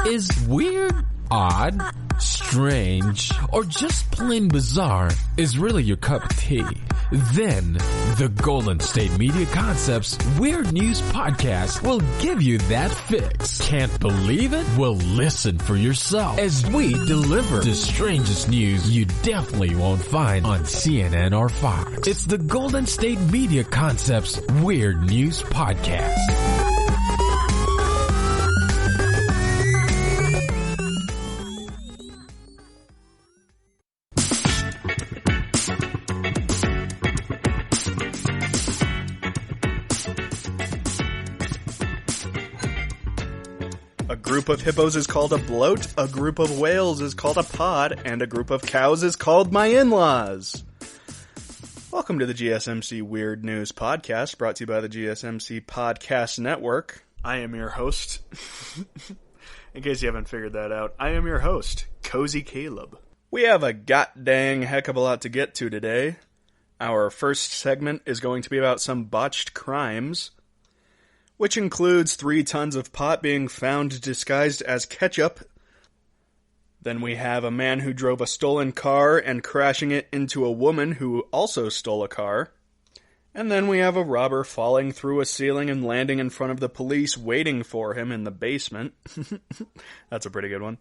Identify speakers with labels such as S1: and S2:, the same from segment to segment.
S1: Is weird, odd, strange, or just plain bizarre is really your cup of tea? Then, the Golden State Media Concepts Weird News Podcast will give you that fix. Can't believe it? Well, listen for yourself as we deliver the strangest news you definitely won't find on CNN or Fox. It's the Golden State Media Concepts Weird News Podcast.
S2: A group of hippos is called a bloat, a group of whales is called a pod, and a group of cows is called my in-laws. Welcome to the GSMC Weird News Podcast, brought to you by the GSMC Podcast Network. I am your host. In case you haven't figured that out, I am your host, Cosy Caleb. We have a god-dang heck of a lot to get to today. Our first segment is going to be about some botched crimes, which includes 3 tons of pot being found disguised as ketchup. Then we have a man who drove a stolen car and crashing it into a woman who also stole a car. And then we have a robber falling through a ceiling and landing in front of the police waiting for him in the basement. That's a pretty good one.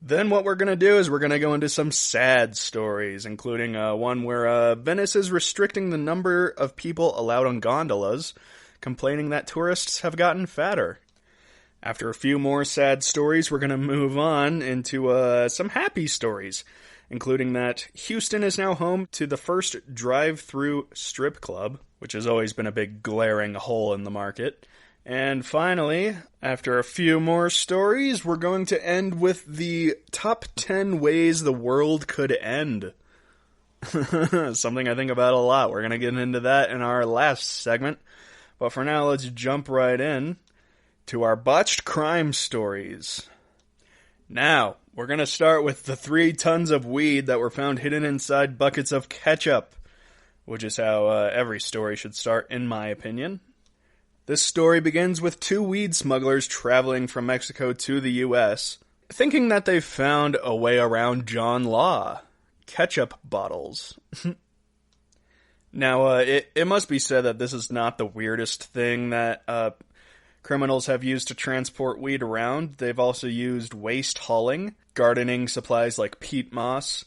S2: Then what we're going to do is we're going to go into some sad stories, including one where Venice is restricting the number of people allowed on gondolas, complaining that tourists have gotten fatter. After a few more sad stories, we're going to move on into some happy stories, including that Houston is now home to the first drive-through strip club, which has always been a big glaring hole in the market. And finally, after a few more stories, we're going to end with the top 10 ways the world could end. Something I think about a lot. We're going to get into that in our last segment. But for now, let's jump right in to our botched crime stories. Now, we're going to start with the 3 tons of weed that were found hidden inside buckets of ketchup, which is how every story should start, in my opinion. This story begins with 2 weed smugglers traveling from Mexico to the U.S., thinking that they've found a way around John Law. Ketchup bottles. Now, it must be said that this is not the weirdest thing that criminals have used to transport weed around. They've also used waste hauling, gardening supplies like peat moss,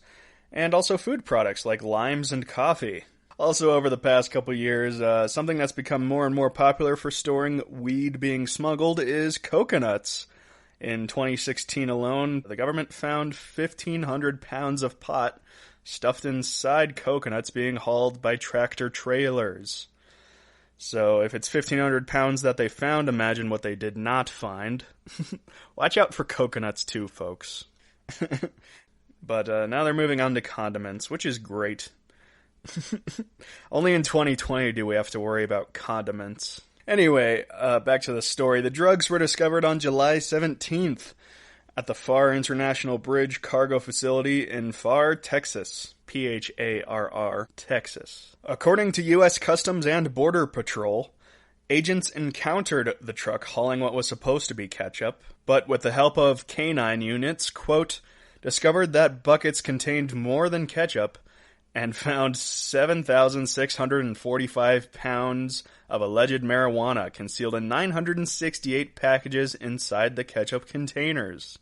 S2: and also food products like limes and coffee. Also, over the past couple years, something that's become more and more popular for storing weed being smuggled is coconuts. In 2016 alone, the government found 1,500 pounds of pot stuffed inside coconuts being hauled by tractor trailers. So if it's 1,500 pounds that they found, imagine what they did not find. Watch out for coconuts too, folks. But now they're moving on to condiments, which is great. Only in 2020 do we have to worry about condiments. Anyway, back to the story. The drugs were discovered on July 17th. At the Pharr International Bridge Cargo Facility in Pharr, Texas. Pharr, Texas. According to U.S. Customs and Border Patrol, agents encountered the truck hauling what was supposed to be ketchup, but with the help of canine units, quote, discovered that buckets contained more than ketchup and found 7,645 pounds of alleged marijuana concealed in 968 packages inside the ketchup containers.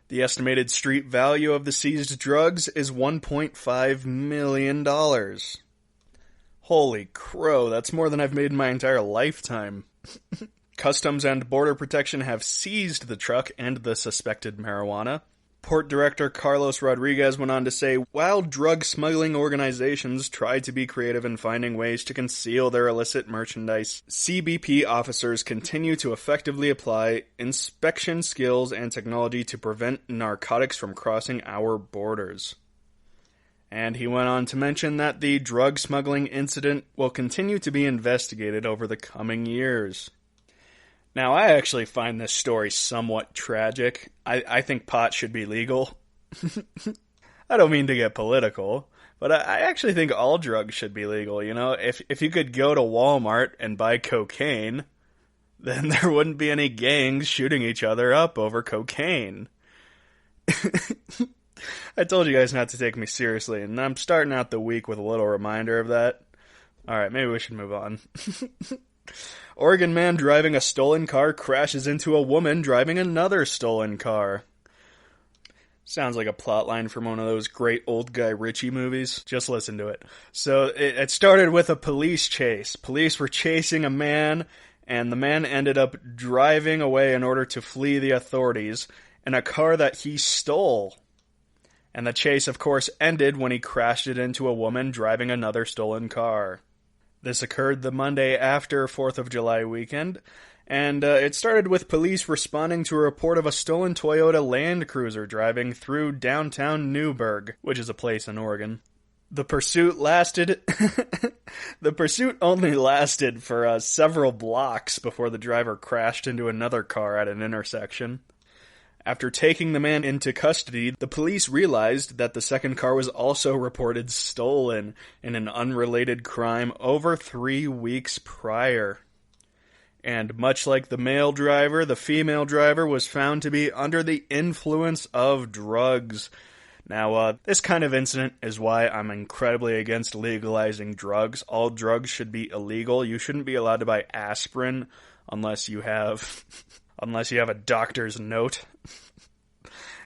S2: The estimated street value of the seized drugs is $1.5 million. Holy crow, that's more than I've made in my entire lifetime. Customs and Border Protection have seized the truck and the suspected marijuana. Port Director Carlos Rodriguez went on to say, while drug smuggling organizations try to be creative in finding ways to conceal their illicit merchandise, CBP officers continue to effectively apply inspection skills and technology to prevent narcotics from crossing our borders. And he went on to mention that the drug smuggling incident will continue to be investigated over the coming years. Now, I actually find this story somewhat tragic. I think pot should be legal. I don't mean to get political, but I actually think all drugs should be legal, you know? If you could go to Walmart and buy cocaine, then there wouldn't be any gangs shooting each other up over cocaine. I told you guys not to take me seriously, and I'm starting out the week with a little reminder of that. Alright, maybe we should move on. Oregon man driving a stolen car crashes into a woman driving another stolen car. Sounds like a plotline from one of those great old Guy Ritchie movies. Just listen to it. So it started with a police chase. Police were chasing a man, and the man ended up driving away in order to flee the authorities in a car that he stole. And the chase, of course, ended when he crashed it into a woman driving another stolen car. This occurred the Monday after 4th of July weekend, and it started with police responding to a report of a stolen Toyota Land Cruiser driving through downtown Newburgh, which is a place in Oregon. The pursuit only lasted for several blocks before the driver crashed into another car at an intersection. After taking the man into custody, the police realized that the second car was also reported stolen in an unrelated crime over 3 weeks prior. And much like the male driver, the female driver was found to be under the influence of drugs. Now, this kind of incident is why I'm incredibly against legalizing drugs. All drugs should be illegal. You shouldn't be allowed to buy aspirin unless you have a doctor's note.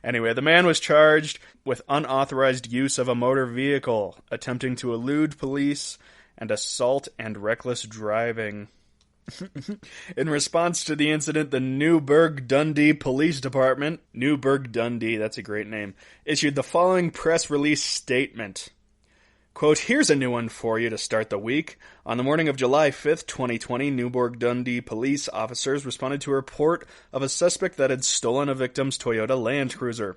S2: Anyway, the man was charged with unauthorized use of a motor vehicle, attempting to elude police, and assault and reckless driving. In response to the incident, the Newburgh-Dundee Police Department, Newburgh-Dundee, that's a great name, issued the following press release statement. Quote, here's a new one for you to start the week. On the morning of July 5th, 2020, Newburgh-Dundee police officers responded to a report of a suspect that had stolen a victim's Toyota Land Cruiser.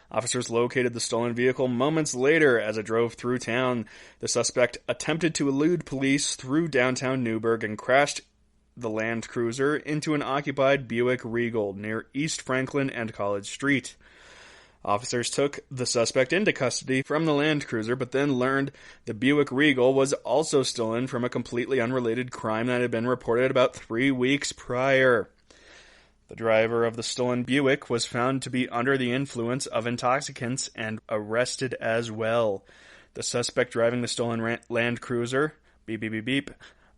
S2: Officers located the stolen vehicle moments later as it drove through town. The suspect attempted to elude police through downtown Newburgh and crashed the Land Cruiser into an occupied Buick Regal near East Franklin and College Street. Officers took the suspect into custody from the Land Cruiser, but then learned the Buick Regal was also stolen from a completely unrelated crime that had been reported about 3 weeks prior. The driver of the stolen Buick was found to be under the influence of intoxicants and arrested as well. The suspect driving the stolen Land Cruiser, beep beep beep beep,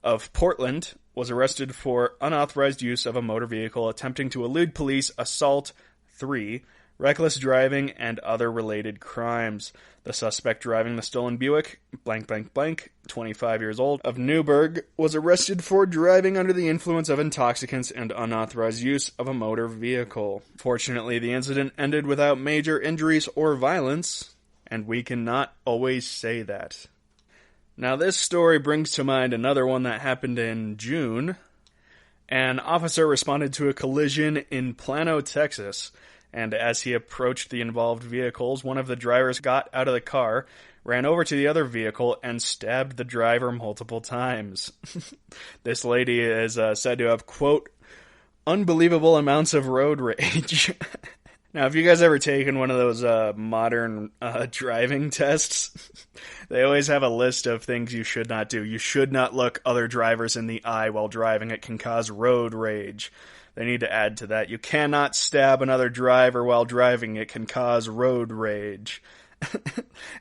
S2: of Portland was arrested for unauthorized use of a motor vehicle, attempting to elude police, assault, 3, reckless driving, and other related crimes. The suspect driving the stolen Buick, blank blank blank, 25 years old, of Newburgh, was arrested for driving under the influence of intoxicants and unauthorized use of a motor vehicle. Fortunately, the incident ended without major injuries or violence, and we cannot always say that. Now, this story brings to mind another one that happened in June. An officer responded to a collision in Plano, Texas, and as he approached the involved vehicles, one of the drivers got out of the car, ran over to the other vehicle, and stabbed the driver multiple times. This lady is said to have, quote, unbelievable amounts of road rage. Now, have you guys ever taken one of those modern driving tests? They always have a list of things you should not do. You should not look other drivers in the eye while driving. It can cause road rage. They need to add to that. You cannot stab another driver while driving. It can cause road rage.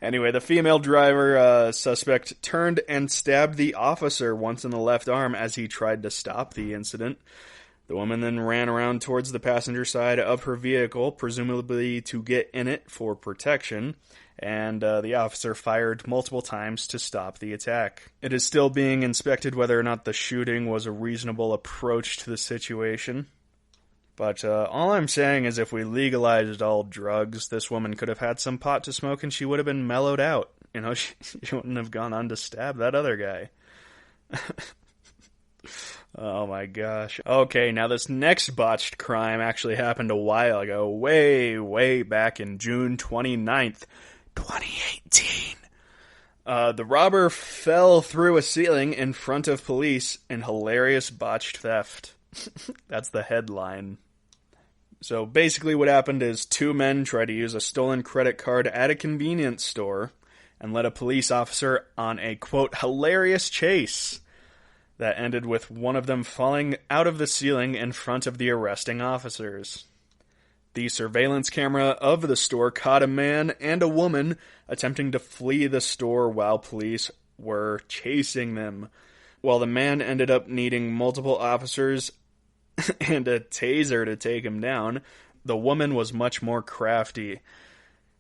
S2: Anyway, the female driver suspect turned and stabbed the officer once in the left arm as he tried to stop the incident. The woman then ran around towards the passenger side of her vehicle, presumably to get in it for protection, and the officer fired multiple times to stop the attack. It is still being inspected whether or not the shooting was a reasonable approach to the situation. But all I'm saying is if we legalized all drugs, this woman could have had some pot to smoke and she would have been mellowed out. You know, she wouldn't have gone on to stab that other guy. Oh my gosh. Okay, now this next botched crime actually happened a while ago, way back in June 29th, 2018. The robber fell through a ceiling in front of police in hilarious botched theft. That's the headline. So basically what happened is 2 men tried to use a stolen credit card at a convenience store and led a police officer on a, quote, hilarious chase. that ended with one of them falling out of the ceiling in front of the arresting officers. The surveillance camera of the store caught a man and a woman attempting to flee the store while police were chasing them. While the man ended up needing multiple officers and a taser to take him down, the woman was much more crafty.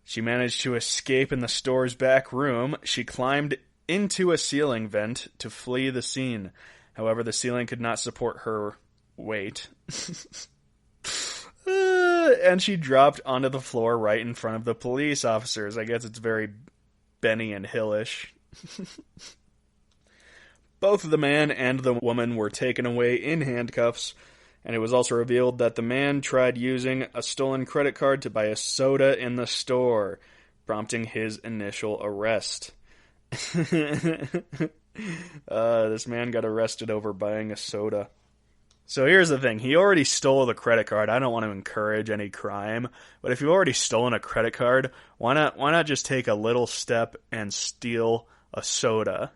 S2: She managed to escape in the store's back room. She climbed into a ceiling vent to flee the scene. However, the ceiling could not support her weight. And she dropped onto the floor right in front of the police officers. I guess it's very Benny and Hillish. Both the man and the woman were taken away in handcuffs, and it was also revealed that the man tried using a stolen credit card to buy a soda in the store, prompting his initial arrest. This man got arrested over buying a soda. So here's the thing. He already stole the credit card. I don't want to encourage any crime, but if you've already stolen a credit card, why not just take a little step and steal a soda?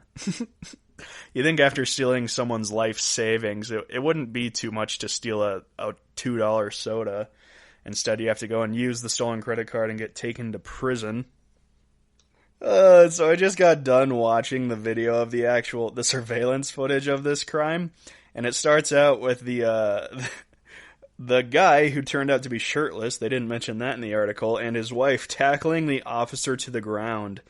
S2: You think after stealing someone's life savings, it wouldn't be too much to steal a $2 soda. Instead, you have to go and use the stolen credit card and get taken to prison. So I just got done watching the video of the surveillance footage of this crime, and it starts out with the guy who turned out to be shirtless, they didn't mention that in the article, and his wife tackling the officer to the ground.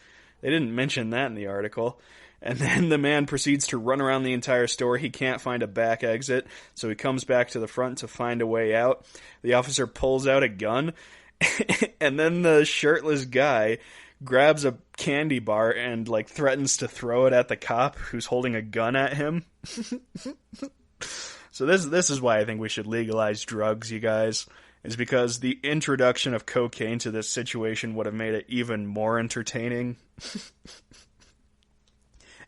S2: They didn't mention that in the article. And then the man proceeds to run around the entire store. He can't find a back exit, so he comes back to the front to find a way out. The officer pulls out a gun, and then the shirtless guy grabs a candy bar and threatens to throw it at the cop who's holding a gun at him. So this is why I think we should legalize drugs, you guys, is because the introduction of cocaine to this situation would have made it even more entertaining.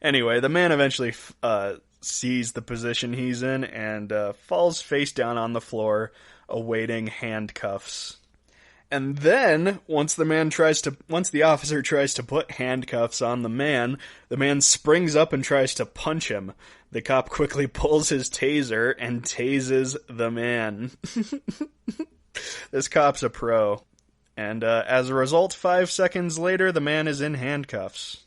S2: Anyway, the man eventually sees the position he's in and falls face down on the floor, awaiting handcuffs. And then, once the officer tries to put handcuffs on the man springs up and tries to punch him. The cop quickly pulls his taser and tases the man. This cop's a pro. And as a result, 5 seconds later, the man is in handcuffs.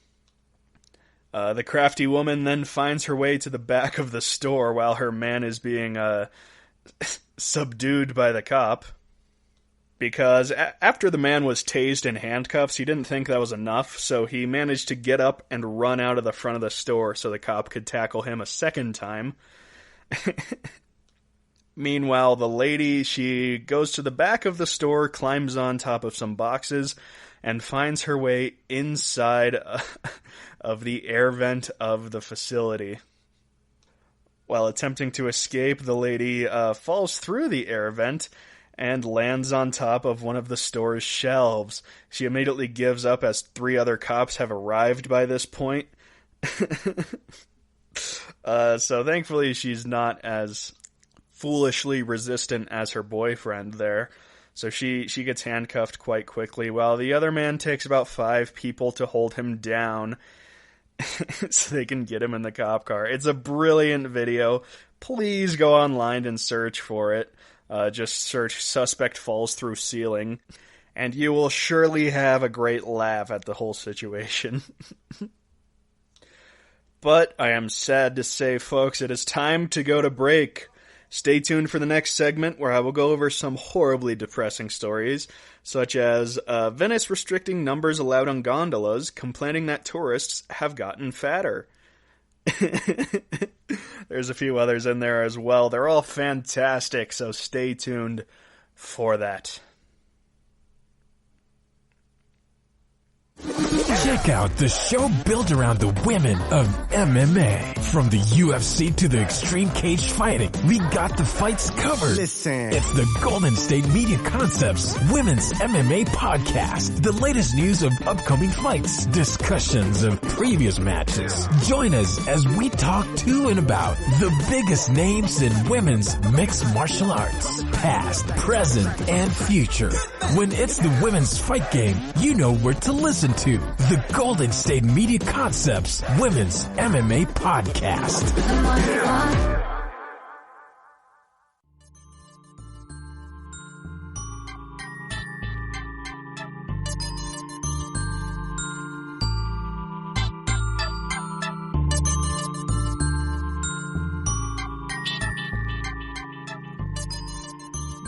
S2: The crafty woman then finds her way to the back of the store while her man is being subdued by the cop. Because after the man was tased in handcuffs, he didn't think that was enough, so he managed to get up and run out of the front of the store so the cop could tackle him a second time. Meanwhile, the lady, she goes to the back of the store, climbs on top of some boxes, and finds her way inside of the air vent of the facility. While attempting to escape, the lady falls through the air vent and lands on top of one of the store's shelves. She immediately gives up as 3 other cops have arrived by this point. So thankfully she's not as foolishly resistant as her boyfriend there. So she gets handcuffed quite quickly, while the other man takes about 5 people to hold him down so they can get him in the cop car. It's a brilliant video. Please go online and search for it. Just search "suspect falls through ceiling," and you will surely have a great laugh at the whole situation. But I am sad to say, folks, it is time to go to break. Stay tuned for the next segment where I will go over some horribly depressing stories, such as Venice restricting numbers allowed on gondolas, complaining that tourists have gotten fatter. There's a few others in there as well. They're all fantastic, so stay tuned for that.
S1: Check out the show built around the women of MMA. From the UFC to the extreme cage fighting, we got the fights covered.
S3: Listen.
S1: It's the Golden State Media Concepts Women's MMA Podcast. The latest news of upcoming fights, discussions of previous matches. Join us as we talk to and about the biggest names in women's mixed martial arts. past, present, and future. When it's the women's fight game, you know where to listen to. The Golden State Media Concepts Women's MMA Podcast.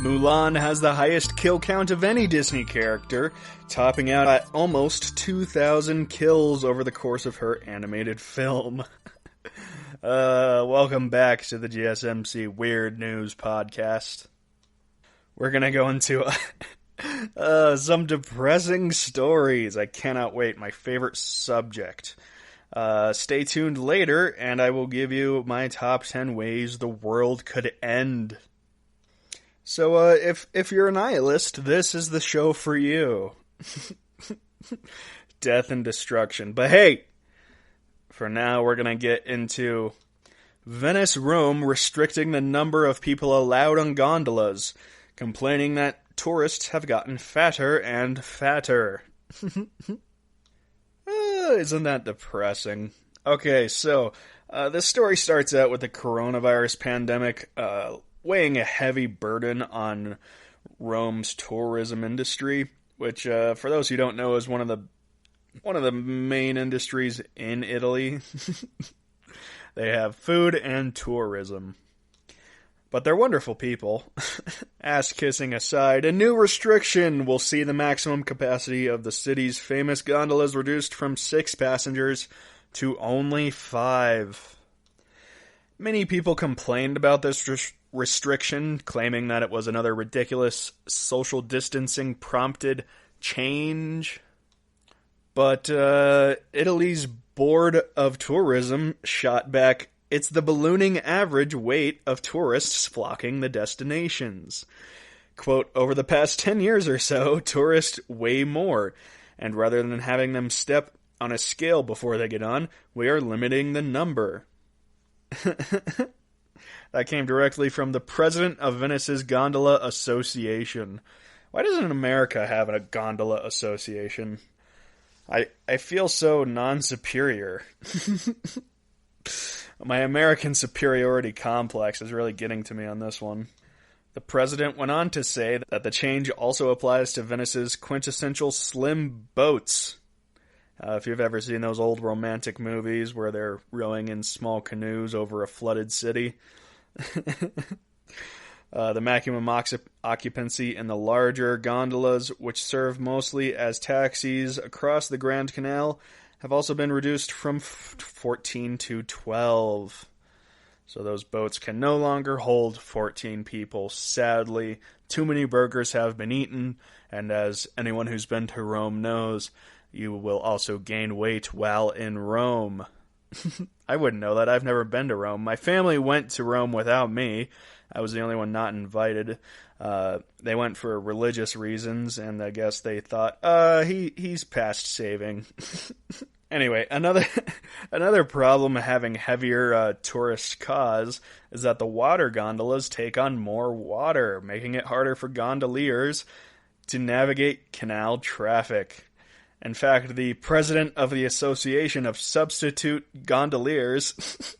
S2: Mulan has the highest kill count of any Disney character, topping out at almost 2,000 kills over the course of her animated film. Welcome back to the GSMC Weird News Podcast. We're gonna go into some depressing stories. I cannot wait. My favorite subject. Stay tuned later, and I will give you my top 10 ways the world could end. So, if you're a nihilist, this is the show for you. Death and destruction. But hey, for now, we're gonna get into Venice, Rome restricting the number of people allowed on gondolas, complaining that tourists have gotten fatter and fatter. Isn't that depressing? Okay, so, this story starts out with the coronavirus pandemic, weighing a heavy burden on Rome's tourism industry, which, for those who don't know, is one of the main industries in Italy. They have food and tourism. But they're wonderful people. Ass-kissing aside, a new restriction will see the maximum capacity of the city's famous gondolas reduced from 6 passengers to only 5. Many people complained about this restriction, claiming that it was another ridiculous social distancing prompted change. But Italy's Board of Tourism shot back, it's the ballooning average weight of tourists flocking the destinations. Quote, over the past 10 years or so, tourists weigh more, and rather than having them step on a scale before they get on, we are limiting the number. That came directly from the president of Venice's Gondola Association. Why doesn't America have a gondola association? I feel so non-superior. My American superiority complex is really getting to me on this one. The president went on to say that the change also applies to Venice's quintessential slim boats. If you've ever seen those old romantic movies where they're rowing in small canoes over a flooded city. The maximum occupancy in the larger gondolas, which serve mostly as taxis across the Grand Canal, have also been reduced from 14 to 12. So those boats can no longer hold 14 people. Sadly, too many burgers have been eaten, and as anyone who's been to Rome knows, you will also gain weight while in Rome. I wouldn't know that. I've never been to Rome. My family went to Rome without me. I was the only one not invited. They went for religious reasons, and I guess they thought, he's past saving. Anyway, another problem having heavier tourist cause is that the water gondolas take on more water, making it harder for gondoliers to navigate canal traffic. In fact, the president of the Association of Substitute Gondoliers,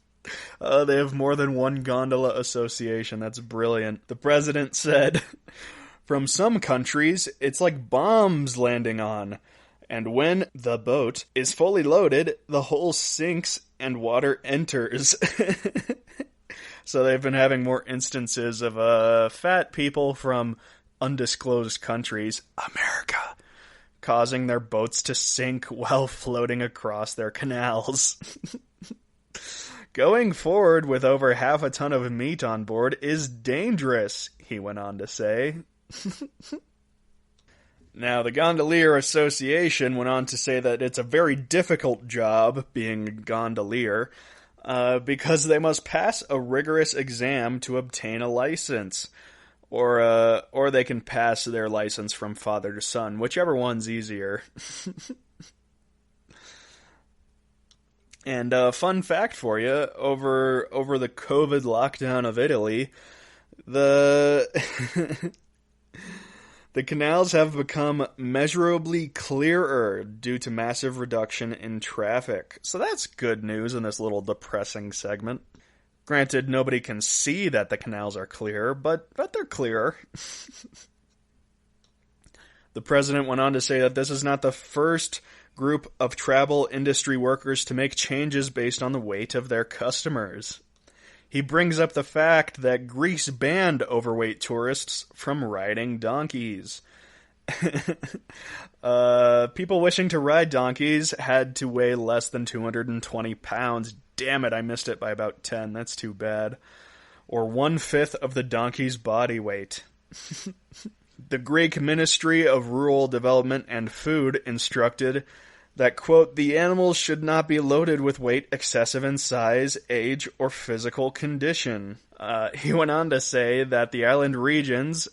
S2: they have more than one gondola association. That's brilliant. The president said, from some countries, it's like bombs landing on. And when the boat is fully loaded, the hull sinks and water enters. So they've been having more instances of fat people from undisclosed countries, America, causing their boats to sink while floating across their canals. Going forward with over half a ton of meat on board is dangerous, he went on to say. Now, the Gondolier Association went on to say that it's a very difficult job being a gondolier, because they must pass a rigorous exam to obtain a license. Or they can pass their license from father to son, whichever one's easier. And fun fact for you, over the COVID lockdown of Italy, The the canals have become measurably clearer due to massive reduction in traffic. So that's good news in this little depressing segment. Granted, nobody can see that the canals are clearer, but they're clearer. The president went on to say that this is not the first group of travel industry workers to make changes based on the weight of their customers. He brings up the fact that Greece banned overweight tourists from riding donkeys. People wishing to ride donkeys had to weigh less than 220 pounds. Damn it, I missed it by about 10. That's too bad. Or 1/5 of the donkey's body weight. The Greek Ministry of Rural Development and Food instructed that, quote, the animals should not be loaded with weight excessive in size, age, or physical condition. He went on to say that the island regions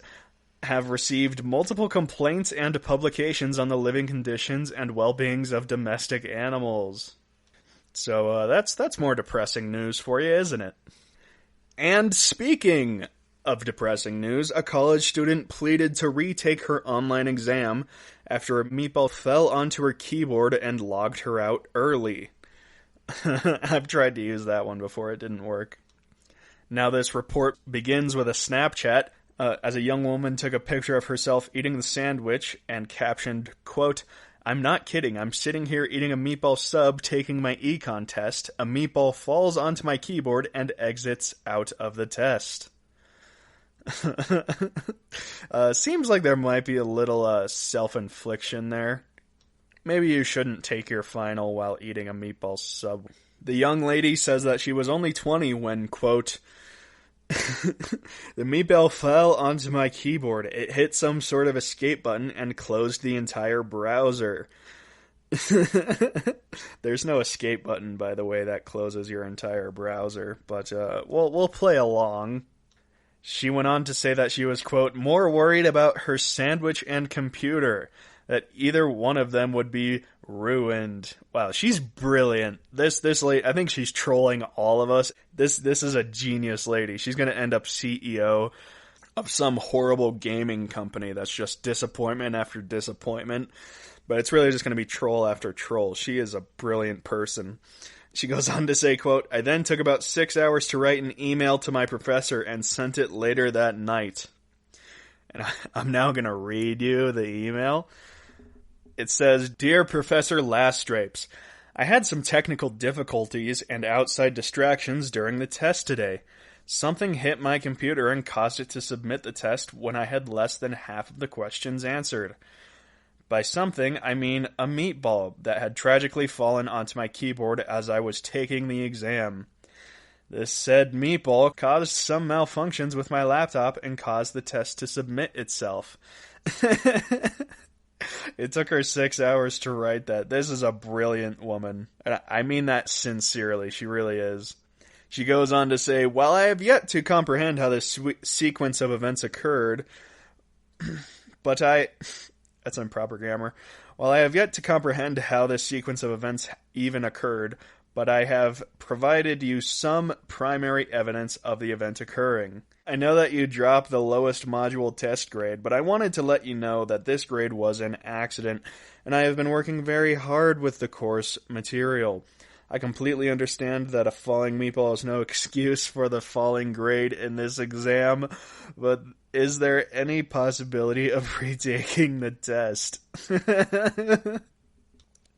S2: have received multiple complaints and publications on the living conditions and well-beings of domestic animals. So that's more depressing news for you, isn't it? And speaking of depressing news, a college student pleaded to retake her online exam after a meatball fell onto her keyboard and logged her out early. I've tried to use that one before, it didn't work. Now this report begins with a Snapchat as a young woman took a picture of herself eating the sandwich and captioned, quote, I'm not kidding, I'm sitting here eating a meatball sub taking my econ test. A meatball falls onto my keyboard and exits out of the test. Seems like there might be a little self-infliction there. Maybe you shouldn't take your final while eating a meatball sub. The young lady says that she was only 20 when, quote, the meatball fell onto my keyboard. It hit some sort of escape button and closed the entire browser. There's no escape button, by the way, that closes your entire browser, but we'll play along. She went on to say that she was, quote, more worried about her sandwich and computer, that either one of them would be ruined. Wow, she's brilliant. This lady, I think she's trolling all of us. This is a genius lady. She's going to end up CEO of some horrible gaming company that's just disappointment after disappointment. But it's really just going to be troll after troll. She is a brilliant person. She goes on to say, quote, I then took about 6 hours to write an email to my professor and sent it later that night. And I'm now going to read you the email. It says, Dear Professor Lastrapes, I had some technical difficulties and outside distractions during the test today. Something hit my computer and caused it to submit the test when I had less than half of the questions answered. By something, I mean a meatball that had tragically fallen onto my keyboard as I was taking the exam. This said meatball caused some malfunctions with my laptop and caused the test to submit itself. It took her 6 hours to write that. This is a brilliant woman. And I mean that sincerely. She really is. She goes on to say, while I have yet to comprehend how this sequence of events occurred, but that's improper grammar. While I have yet to comprehend how this sequence of events even occurred, but I have provided you some primary evidence of the event occurring. I know that you dropped the lowest module test grade, but I wanted to let you know that this grade was an accident, and I have been working very hard with the course material. I completely understand that a falling meatball is no excuse for the falling grade in this exam, but is there any possibility of retaking the test?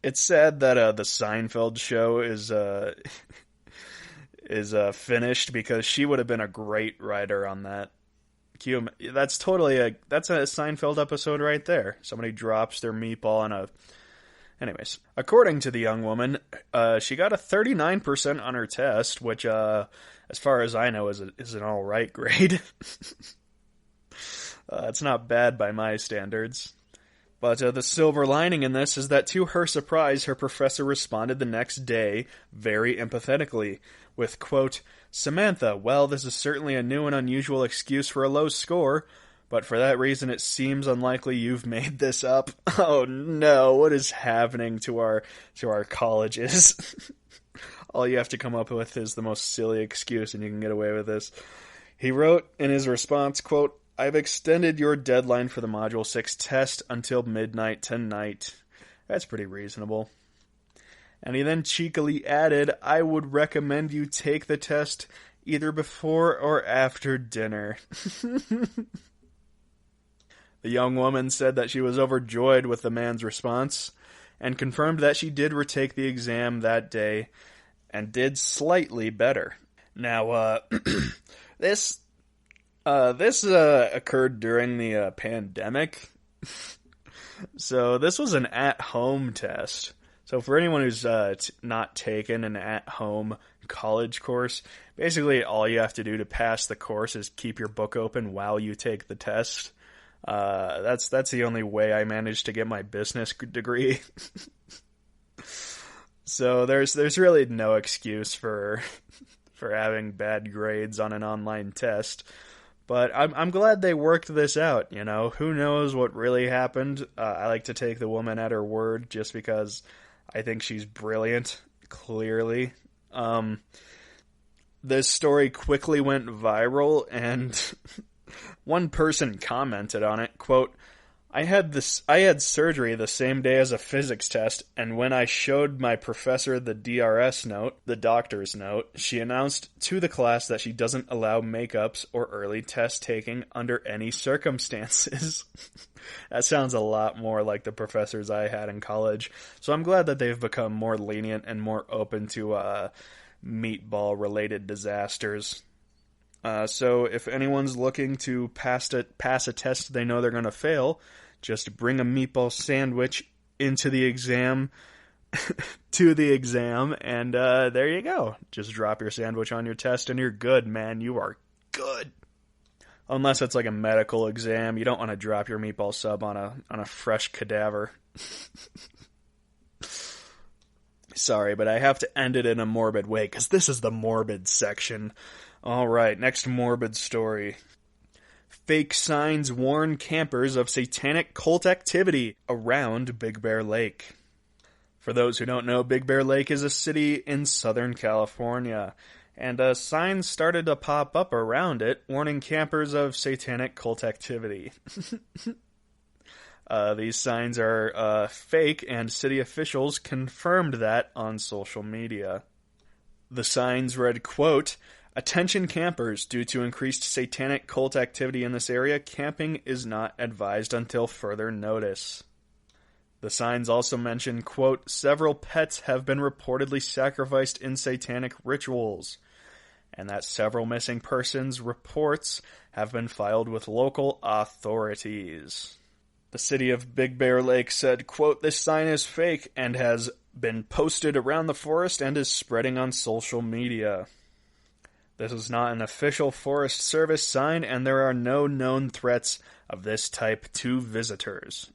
S2: It's sad that the Seinfeld show is finished because she would have been a great writer on that. That's a Seinfeld episode right there. Somebody drops their meatball on a... Anyways, according to the young woman, she got a 39% on her test, which, as far as I know, is an alright grade. It's not bad by my standards. But the silver lining in this is that, to her surprise, her professor responded the next day very empathetically with, quote, Samantha, well, this is certainly a new and unusual excuse for a low score, but for that reason it seems unlikely you've made this up. Oh no, what is happening to our colleges? All you have to come up with is the most silly excuse and you can get away with this. He wrote in his response, quote, "I've extended your deadline for the Module 6 test until midnight tonight." That's pretty reasonable. And he then cheekily added, "I would recommend you take the test either before or after dinner." The young woman said that she was overjoyed with the man's response and confirmed that she did retake the exam that day and did slightly better. Now, this occurred during the pandemic, so this was an at-home test. So for anyone who's not taken an at-home college course, basically all you have to do to pass the course is keep your book open while you take the test. That's the only way I managed to get my business degree. So there's really no excuse for having bad grades on an online test. But I'm glad they worked this out, you know. Who knows what really happened? I like to take the woman at her word just because I think she's brilliant, clearly. This story quickly went viral, and one person commented on it, quote, I had surgery the same day as a physics test, and when I showed my professor the DRS note, the doctor's note, she announced to the class that she doesn't allow makeups or early test taking under any circumstances." That sounds a lot more like the professors I had in college, so I'm glad that they've become more lenient and more open to meatball-related disasters. So if anyone's looking to pass a test they know they're going to fail, just bring a meatball sandwich into the exam, to the exam, and there you go. Just drop your sandwich on your test and you're good, man. You are good. Unless it's like a medical exam. You don't want to drop your meatball sub on a fresh cadaver. Sorry, but I have to end it in a morbid way, because this is the morbid section. Alright, next morbid story. Fake signs warn campers of satanic cult activity around Big Bear Lake. For those who don't know, Big Bear Lake is a city in Southern California, and signs started to pop up around it warning campers of satanic cult activity. These signs are fake, and city officials confirmed that on social media. The signs read, quote, "Attention campers, due to increased satanic cult activity in this area, camping is not advised until further notice." The signs also mention, quote, "Several pets have been reportedly sacrificed in satanic rituals," and that several missing persons reports have been filed with local authorities. The city of Big Bear Lake said, quote, "This sign is fake and has been posted around the forest and is spreading on social media. This is not an official Forest Service sign, and there are no known threats of this type to visitors."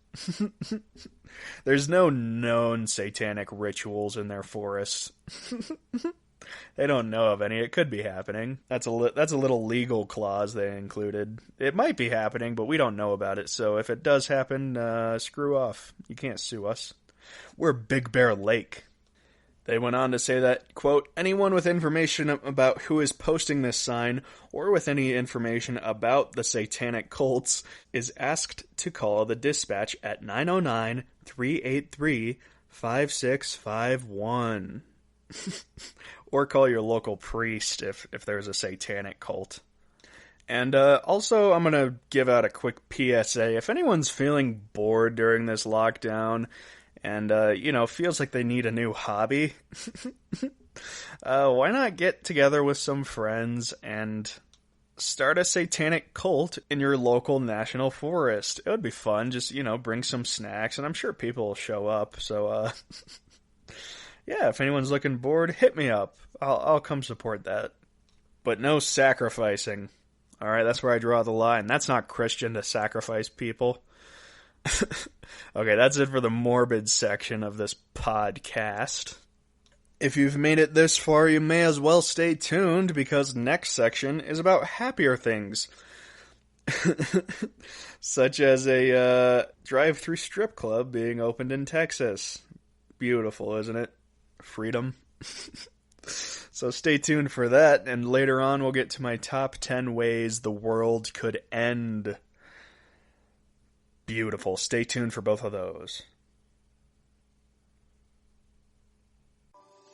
S2: There's no known satanic rituals in their forests. They don't know of any. It could be happening. That's a little legal clause they included. It might be happening, but we don't know about it. So if it does happen, screw off. You can't sue us. We're Big Bear Lake. They went on to say that, quote, "Anyone with information about who is posting this sign, or with any information about the satanic cults, is asked to call the dispatch at 909-383-5651. Or call your local priest if there's a satanic cult. And also, I'm going to give out a quick PSA. If anyone's feeling bored during this lockdown and, feels like they need a new hobby, why not get together with some friends and start a satanic cult in your local national forest? It would be fun. Just, bring some snacks, and I'm sure people will show up. So, yeah, if anyone's looking bored, hit me up. I'll come support that. But no sacrificing. Alright, that's where I draw the line. That's not Christian to sacrifice people. Okay, that's it for the morbid section of this podcast. If you've made it this far, you may as well stay tuned, because next section is about happier things. Such as a drive-through strip club being opened in Texas. Beautiful, isn't it? Freedom. So stay tuned for that, and later on we'll get to my top 10 ways the world could end. Beautiful. Stay tuned for both of those.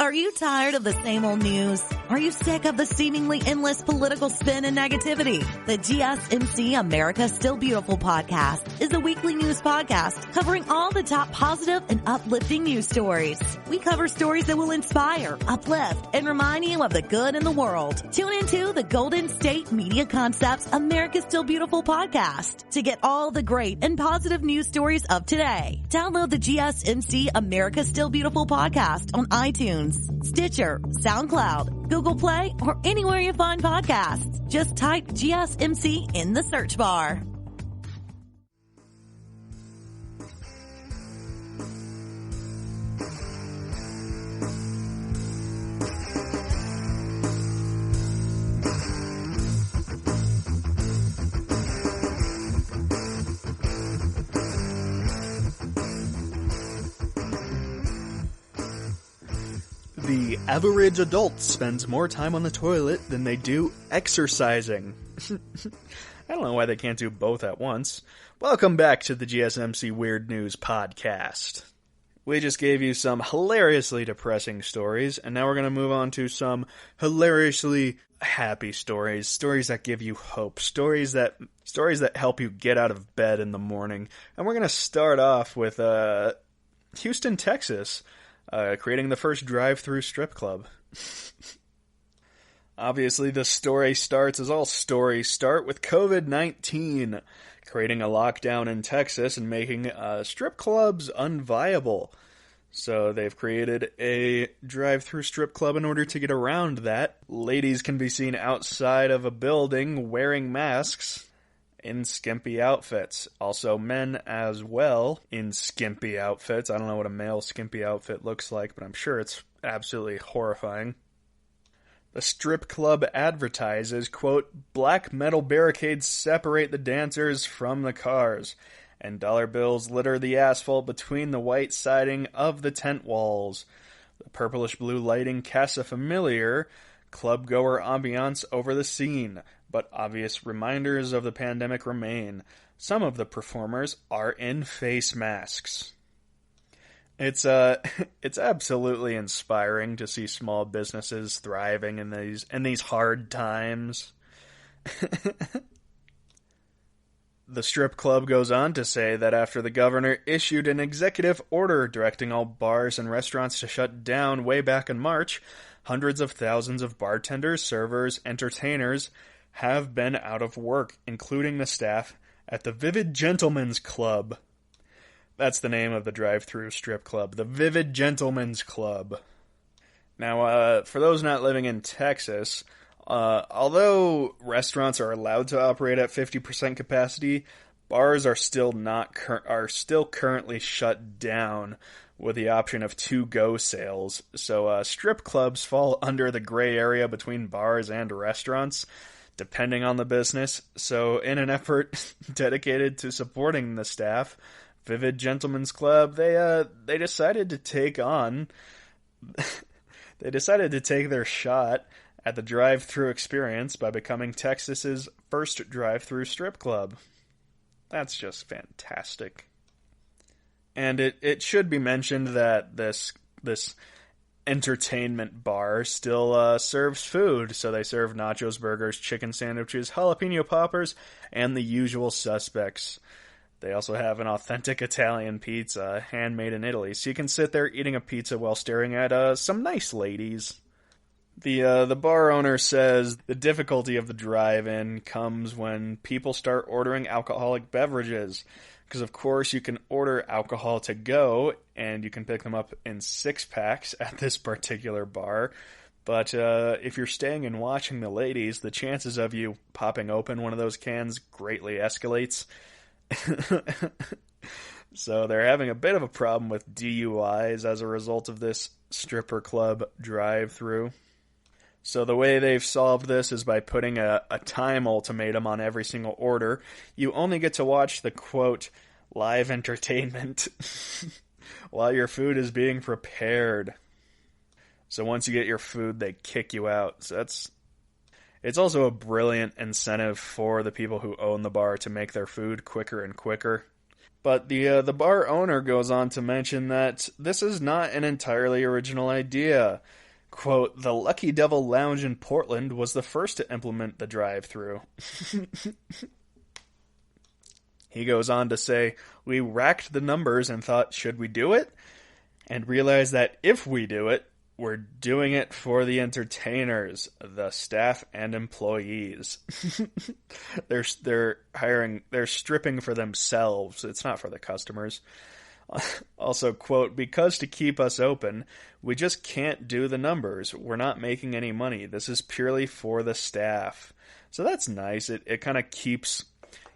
S3: Are you tired of the same old news? Are you sick of the seemingly endless political spin and negativity? The GSMC America's Still Beautiful podcast is a weekly news podcast covering all the top positive and uplifting news stories. We cover stories that will inspire, uplift, and remind you of the good in the world. Tune into the Golden State Media Concepts America's Still Beautiful podcast to get all the great and positive news stories of today. Download the GSMC America's Still Beautiful podcast on iTunes, Stitcher, SoundCloud, Google Play, or anywhere you find podcasts. Just type GSMC in the search bar.
S2: The average adult spends more time on the toilet than they do exercising. I don't know why they can't do both at once. Welcome back to the GSMC Weird News Podcast. We just gave you some hilariously depressing stories, and now we're going to move on to some hilariously happy stories. Stories that give you hope. Stories that help you get out of bed in the morning. And we're going to start off with Houston, Texas. Creating the first drive-through strip club. Obviously, the story starts, as all stories start, with COVID-19 creating a lockdown in Texas and making strip clubs unviable. So they've created a drive-through strip club in order to get around that. Ladies can be seen outside of a building wearing masks in skimpy outfits. Also men as well in skimpy outfits. I don't know what a male skimpy outfit looks like, but I'm sure it's absolutely horrifying. The strip club advertises, quote, "Black metal barricades separate the dancers from the cars, and dollar bills litter the asphalt between the white siding of the tent walls. The purplish blue lighting casts a familiar club-goer ambiance over the scene, but obvious reminders of the pandemic remain. Some of the performers are in face masks." It's absolutely inspiring to see small businesses thriving in these hard times. The strip club goes on to say that after the governor issued an executive order directing all bars and restaurants to shut down way back in March, hundreds of thousands of bartenders, servers, entertainers have been out of work, including the staff at the Vivid Gentlemen's Club. That's the name of the drive-through strip club, the Vivid Gentlemen's Club. Now, for those not living in Texas, although restaurants are allowed to operate at 50% capacity, bars are still currently shut down with the option of to-go sales. So strip clubs fall under the gray area between bars and restaurants, depending on the business. So in an effort dedicated to supporting the staff, Vivid Gentlemen's Club, they decided to take their shot at the drive-through experience by becoming Texas's first drive-through strip club. That's just fantastic. And it should be mentioned that this entertainment bar still serves food. So they serve nachos, burgers, chicken sandwiches, jalapeno poppers, and the usual suspects. They also have an authentic Italian pizza, handmade in Italy, so you can sit there eating a pizza while staring at some nice ladies. The bar owner says the difficulty of the drive-in comes when people start ordering alcoholic beverages. Because, of course, you can order alcohol to go, and you can pick them up in 6-packs at this particular bar. But if you're staying and watching the ladies, the chances of you popping open one of those cans greatly escalates. So they're having a bit of a problem with DUIs as a result of this stripper club drive-through. So the way they've solved this is by putting a time ultimatum on every single order. You only get to watch the, quote, live entertainment while your food is being prepared. So once you get your food, they kick you out. So it's also a brilliant incentive for the people who own the bar to make their food quicker and quicker. But the bar owner goes on to mention that this is not an entirely original idea. Quote, "The Lucky Devil Lounge in Portland was the first to implement the drive-thru." He goes on to say, "We racked the numbers and thought, should we do it? And realized that if we do it, we're doing it for the entertainers, the staff and employees." They're stripping for themselves. It's not for the customers. Also, quote, "Because to keep us open, we just can't do the numbers. We're not making any money. This is purely for the staff." So that's nice. It kind of keeps,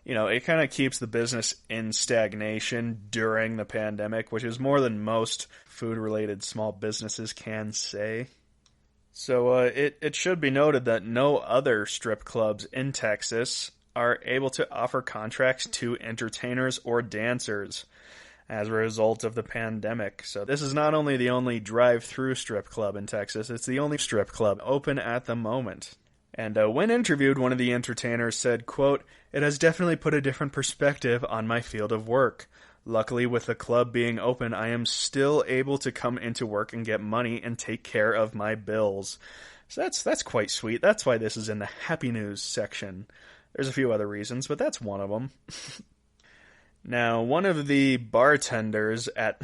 S2: the business in stagnation during the pandemic, which is more than most food-related small businesses can say. So it should be noted that no other strip clubs in Texas are able to offer contracts to entertainers or dancers as a result of the pandemic. So this is not only the only drive-through strip club in Texas, it's the only strip club open at the moment. And when interviewed, one of the entertainers said, quote, "It has definitely put a different perspective on my field of work. Luckily, with the club being open, I am still able to come into work and get money and take care of my bills." So that's quite sweet. That's why this is in the happy news section. There's a few other reasons, but that's one of them. Now, one of the bartenders at...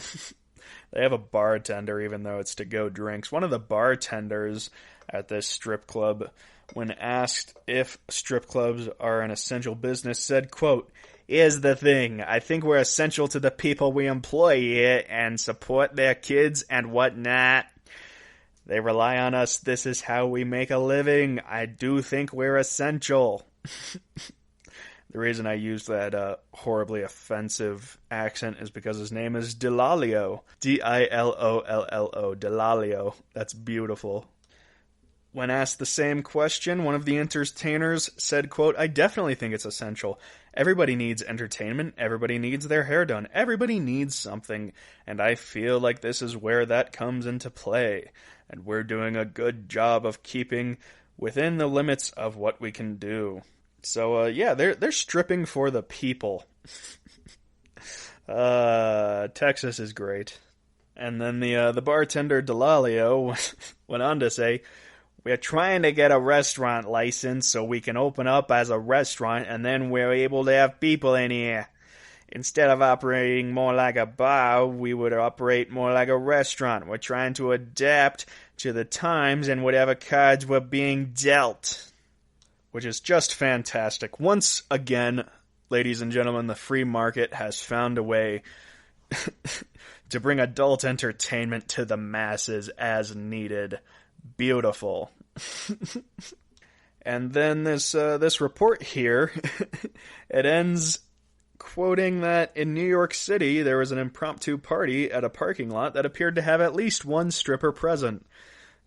S2: they have a bartender even though it's to-go drinks. One of the bartenders at this strip club, when asked if strip clubs are an essential business, said, quote, "Here's the thing. I think we're essential to the people we employ here and support their kids and whatnot. They rely on us. This is how we make a living. I do think we're essential." The reason I used that horribly offensive accent is because his name is Delalio. Dilollo. Delalio. That's beautiful. When asked the same question, one of the entertainers said, quote, "I definitely think it's essential. Everybody needs entertainment. Everybody needs their hair done. Everybody needs something. And I feel like this is where that comes into play. And we're doing a good job of keeping within the limits of what we can do." So, they're stripping for the people. Texas is great. And then the bartender Delalio went on to say, "We're trying to get a restaurant license so we can open up as a restaurant and then we're able to have people in here. Instead of operating more like a bar, we would operate more like a restaurant. We're trying to adapt to the times and whatever cards we're being dealt." Which is just fantastic. Once again, ladies and gentlemen, the free market has found a way to bring adult entertainment to the masses as needed. Beautiful. And then this report here, it ends quoting that in New York City there was an impromptu party at a parking lot that appeared to have at least one stripper present.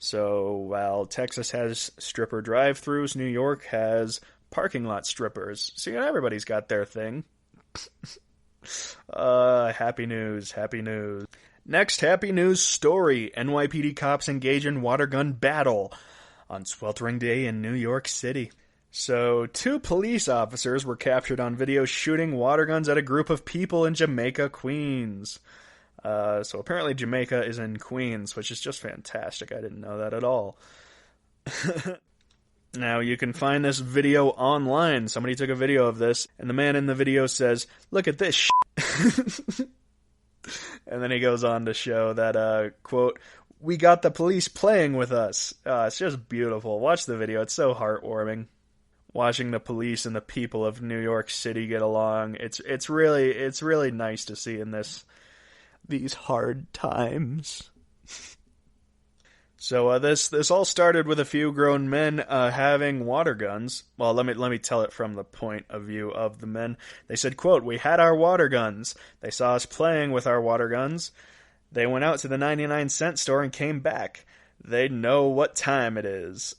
S2: So while Texas has stripper drive-thrus, New York has parking lot strippers. So everybody's got their thing. Happy news, happy news. Next happy news story. NYPD cops engage in water gun battle on sweltering day in New York City. So 2 police officers were captured on video shooting water guns at a group of people in Jamaica, Queens. So apparently Jamaica is in Queens, which is just fantastic. I didn't know that at all. Now, you can find this video online. Somebody took a video of this, and the man in the video says, "Look at this shit." And then he goes on to show that, quote, "We got the police playing with us." It's just beautiful. Watch the video. It's so heartwarming. Watching the police and the people of New York City get along. It's really nice to see in these hard times. So this all started with a few grown men having water guns. Well, let me tell it from the point of view of the men. They said, quote, "We had our water guns. They saw us playing with our water guns. They went out to the 99-cent store and came back. They know what time it is."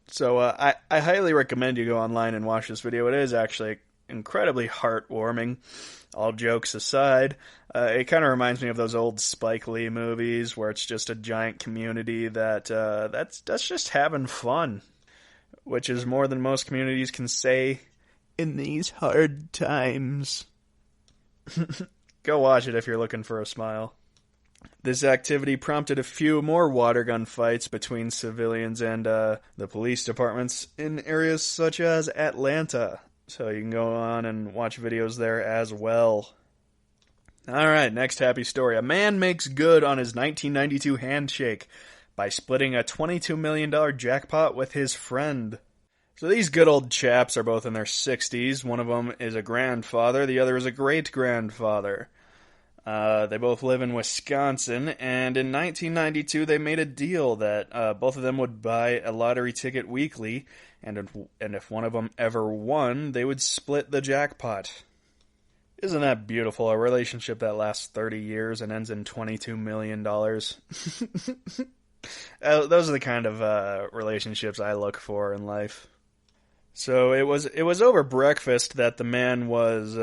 S2: So I highly recommend you go online and watch this video. It is actually incredibly heartwarming. All jokes aside, it kind of reminds me of those old Spike Lee movies where it's just a giant community that's just having fun, which is more than most communities can say in these hard times. Go watch it if you're looking for a smile. This activity prompted a few more water gun fights between civilians and the police departments in areas such as Atlanta. So you can go on and watch videos there as well. Alright, next happy story. A man makes good on his 1992 handshake by splitting a $22 million jackpot with his friend. So these good old chaps are both in their 60s. One of them is a grandfather, the other is a great-grandfather. They both live in Wisconsin, and in 1992 they made a deal that both of them would buy a lottery ticket weekly, and if one of them ever won, they would split the jackpot. Isn't that beautiful? A relationship that lasts 30 years and ends in $22 million. Those are the kind of relationships I look for in life. So it was over breakfast that the man was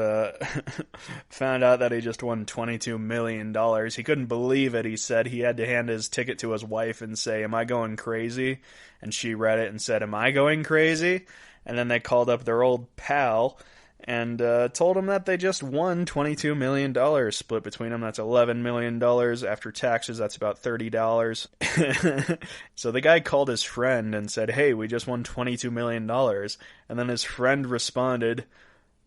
S2: found out that he just won $22 million. He couldn't believe it. He said he had to hand his ticket to his wife and say, "Am I going crazy?" And she read it and said, "Am I going crazy?" And then they called up their old pal and told him that they just won $22 million. Split between them, that's $11 million. After taxes, that's about $30. So the guy called his friend and said, "Hey, we just won $22 million. And then his friend responded,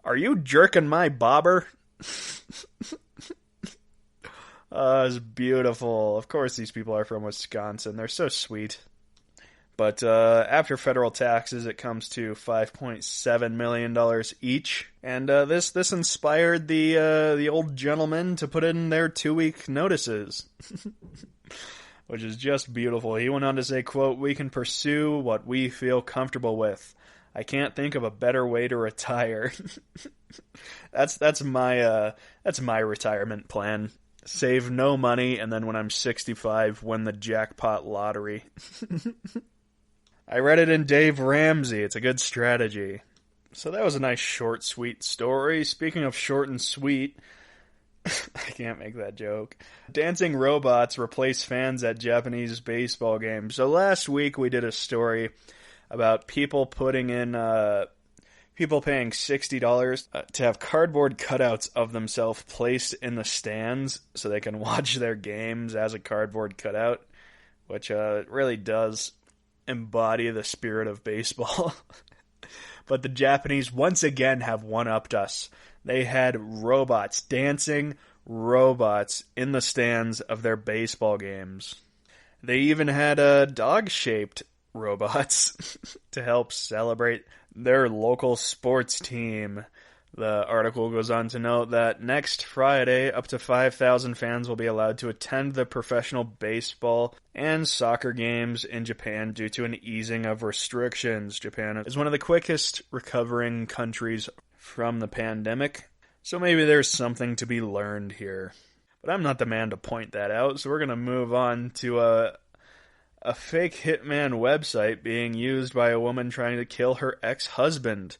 S2: "Are you jerking my bobber?" Oh, it's beautiful. Of course these people are from Wisconsin. They're so sweet. But after federal taxes, it comes to $5.7 million each. And this inspired the old gentleman to put in their 2-week notices. Which is just beautiful. He went on to say, quote, "We can pursue what we feel comfortable with. I can't think of a better way to retire." That's my retirement plan. Save no money, and then when I'm 65, win the jackpot lottery. I read it in Dave Ramsey. It's a good strategy. So that was a nice, short, sweet story. Speaking of short and sweet, I can't make that joke. Dancing robots replace fans at Japanese baseball games. So last week we did a story about people paying $60 to have cardboard cutouts of themselves placed in the stands so they can watch their games as a cardboard cutout, which really does embody the spirit of baseball. But the Japanese once again have one-upped us. They had robots, dancing robots, in the stands of their baseball games. They even had dog-shaped robots to help celebrate their local sports team. The article goes on to note that next Friday, up to 5,000 fans will be allowed to attend the professional baseball and soccer games in Japan due to an easing of restrictions. Japan is one of the quickest recovering countries from the pandemic, so maybe there's something to be learned here. But I'm not the man to point that out, so we're going to move on to a fake hitman website being used by a woman trying to kill her ex-husband.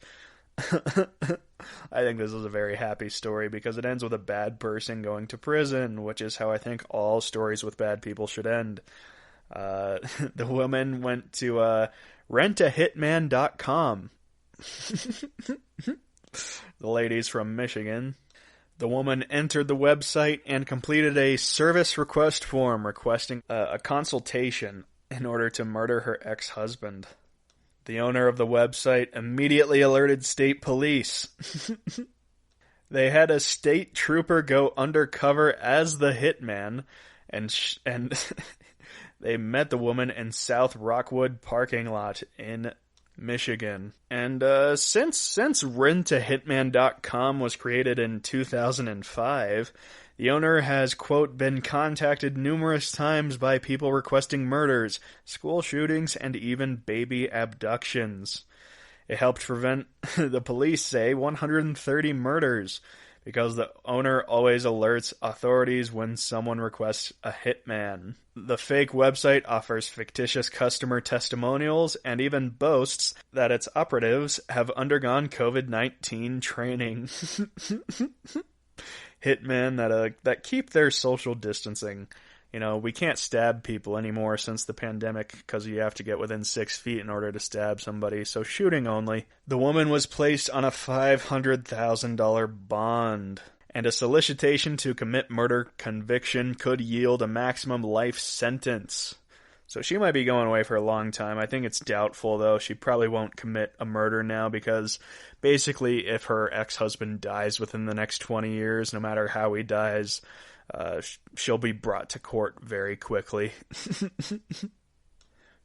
S2: I think this is a very happy story because it ends with a bad person going to prison, which is how I think all stories with bad people should end. The woman went to rentahitman.com. The lady's from Michigan. The woman entered the website and completed a service request form requesting a consultation in order to murder her ex-husband. The owner of the website immediately alerted state police. They had a state trooper go undercover as the hitman, and they met the woman in South Rockwood parking lot in Michigan. And since rentahitman.com was created in 2005, the owner has, quote, been contacted numerous times by people requesting murders, school shootings, and even baby abductions. It helped prevent, the police say, 130 murders. because the owner always alerts authorities when someone requests a hitman. The fake website offers fictitious customer testimonials and even boasts that its operatives have undergone COVID-19 training. Hitmen that keep their social distancing. You know, we can't stab people anymore since the pandemic because you have to get within 6 feet in order to stab somebody, so shooting only. The woman was placed on a $500,000 bond, and a solicitation to commit murder conviction could yield a maximum life sentence. So she might be going away for a long time. I think it's doubtful, though. She probably won't commit a murder now because basically if her ex-husband dies within the next 20 years, no matter how he dies, she'll be brought to court very quickly.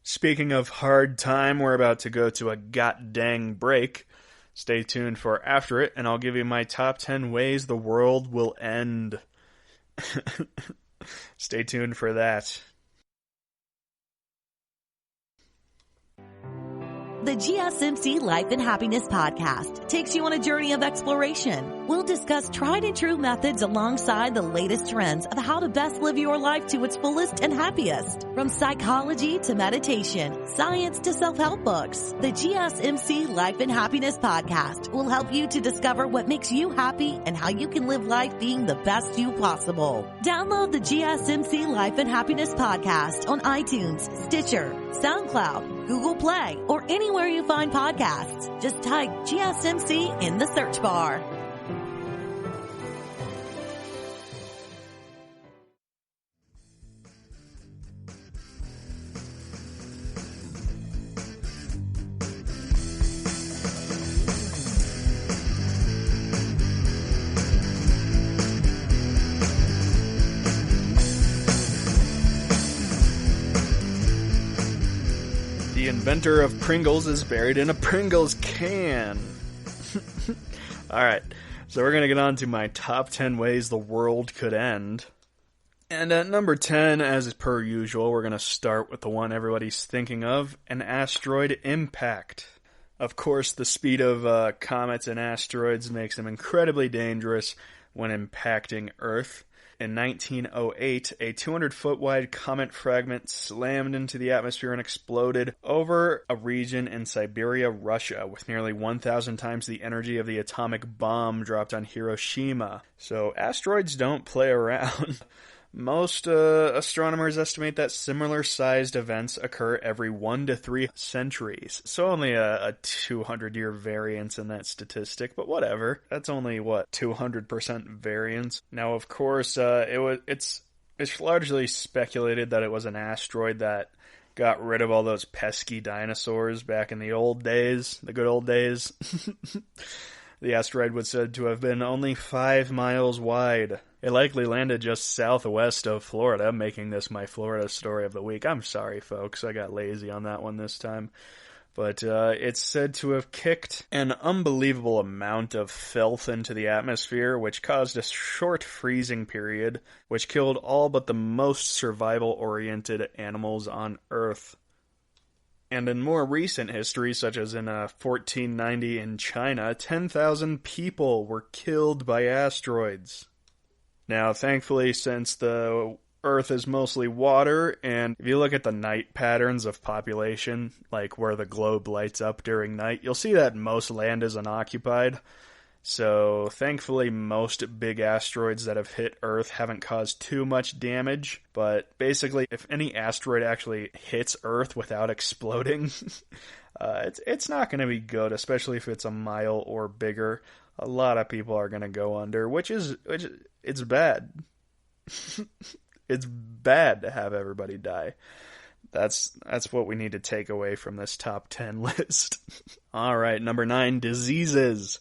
S2: Speaking of hard time, we're about to go to a god-dang break. Stay tuned for after it, and I'll give you my top 10 ways the world will end. Stay tuned for that.
S3: The GSMC Life and Happiness podcast takes you on a journey of exploration. We'll discuss tried and true methods alongside the latest trends of how to best live your life to its fullest and happiest. From psychology to meditation, science to self-help books, the GSMC Life and Happiness podcast will help you to discover what makes you happy and how you can live life being the best you possible. Download the GSMC Life and Happiness podcast on iTunes, Stitcher, SoundCloud, Google Play, or anywhere you find podcasts. Just type GSMC in the search bar.
S2: The inventor of Pringles is buried in a Pringles can. Alright, so we're going to get on to my top 10 ways the world could end. And at number 10, as per usual, we're going to start with the one everybody's thinking of, an asteroid impact. Of course, the speed of comets and asteroids makes them incredibly dangerous when impacting Earth. In 1908, a 200-foot wide comet fragment slammed into the atmosphere and exploded over a region in Siberia, Russia, with nearly 1,000 times the energy of the atomic bomb dropped on Hiroshima. So asteroids don't play around. Most astronomers estimate that similar-sized events occur every 1 to 3 centuries. So only a 200-year variance in that statistic, but whatever. That's only, 200% variance? Now, of course, it's largely speculated that it was an asteroid that got rid of all those pesky dinosaurs back in the old days, the good old days. The asteroid was said to have been only 5 miles wide. It likely landed just southwest of Florida, making this my Florida story of the week. I'm sorry, folks. I got lazy on that one this time. But it's said to have kicked an unbelievable amount of filth into the atmosphere, which caused a short freezing period, which killed all but the most survival-oriented animals on Earth. And in more recent history, such as in 1490 in China, 10,000 people were killed by asteroids. Now, thankfully, since the Earth is mostly water, and if you look at the night patterns of population, like where the globe lights up during night, you'll see that most land is unoccupied. So, thankfully, most big asteroids that have hit Earth haven't caused too much damage. But basically, if any asteroid actually hits Earth without exploding, it's not going to be good, especially if it's a mile or bigger. A lot of people are going to go under, which it's bad. It's bad to have everybody die. That's what we need to take away from this top 10 list. Alright, number 9, diseases.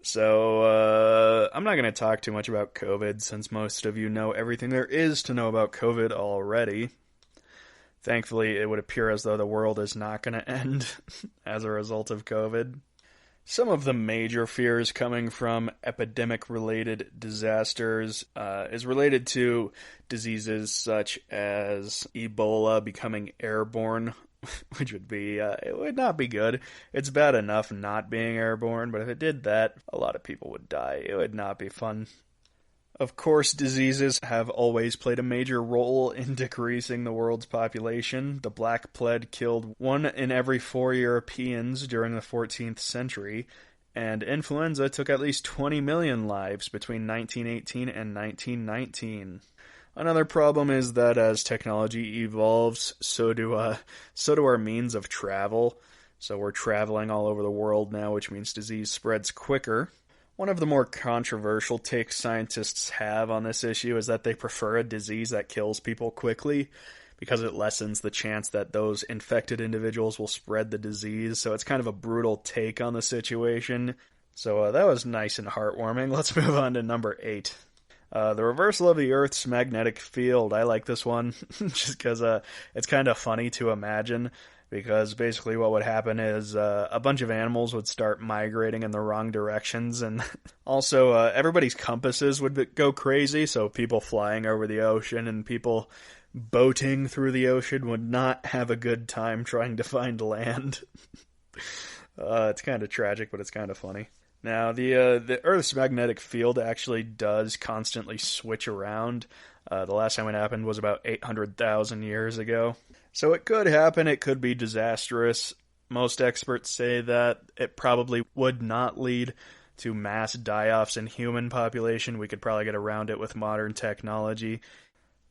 S2: So, I'm not going to talk too much about COVID, since most of you know everything there is to know about COVID already. Thankfully, it would appear as though the world is not going to end as a result of COVID. Some of the major fears coming from epidemic-related disasters is related to diseases such as Ebola becoming airborne which would be, it would not be good. It's bad enough not being airborne, but if it did that, a lot of people would die. It would not be fun. Of course, diseases have always played a major role in decreasing the world's population. The Black Plague killed 1 in every 4 Europeans during the 14th century, and influenza took at least 20 million lives between 1918 and 1919. Another problem is that as technology evolves, so do our means of travel. So we're traveling all over the world now, which means disease spreads quicker. One of the more controversial takes scientists have on this issue is that they prefer a disease that kills people quickly because it lessens the chance that those infected individuals will spread the disease. So it's kind of a brutal take on the situation. So that was nice and heartwarming. Let's move on to number 8. The reversal of the Earth's magnetic field. I like this one just because it's kind of funny to imagine. Because basically what would happen is a bunch of animals would start migrating in the wrong directions, and also everybody's compasses would go crazy, so people flying over the ocean and people boating through the ocean would not have a good time trying to find land. It's kind of tragic, but it's kind of funny. Now, the Earth's magnetic field actually does constantly switch around. The last time it happened was about 800,000 years ago. So it could happen, it could be disastrous. Most experts say that it probably would not lead to mass die-offs in human population. We could probably get around it with modern technology.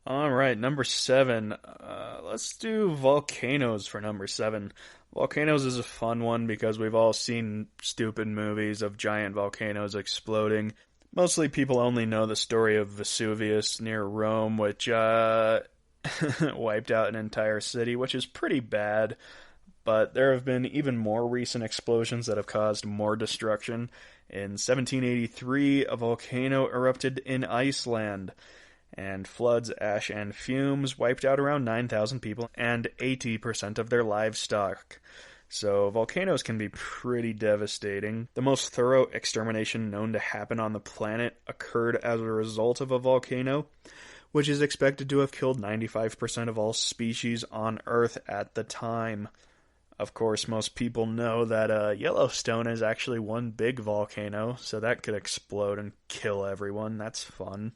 S2: Alright, number 7. Let's do volcanoes for number 7. Volcanoes is a fun one because we've all seen stupid movies of giant volcanoes exploding. Mostly people only know the story of Vesuvius near Rome, which wiped out an entire city, which is pretty bad. But there have been even more recent explosions that have caused more destruction. In 1783, a volcano erupted in Iceland, and floods, ash, and fumes wiped out around 9,000 people and 80% of their livestock. So volcanoes can be pretty devastating. The most thorough extermination known to happen on the planet occurred as a result of a volcano, which is expected to have killed 95% of all species on Earth at the time. Of course, most people know that Yellowstone is actually one big volcano, so that could explode and kill everyone. That's fun.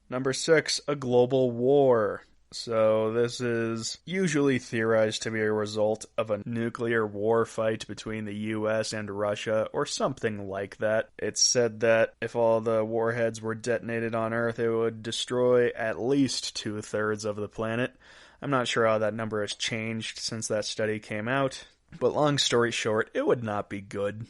S2: Number 6, a global war. So this is usually theorized to be a result of a nuclear war fight between the US and Russia, or something like that. It's said that if all the warheads were detonated on Earth, it would destroy at least 2/3 of the planet. I'm not sure how that number has changed since that study came out, but long story short, it would not be good.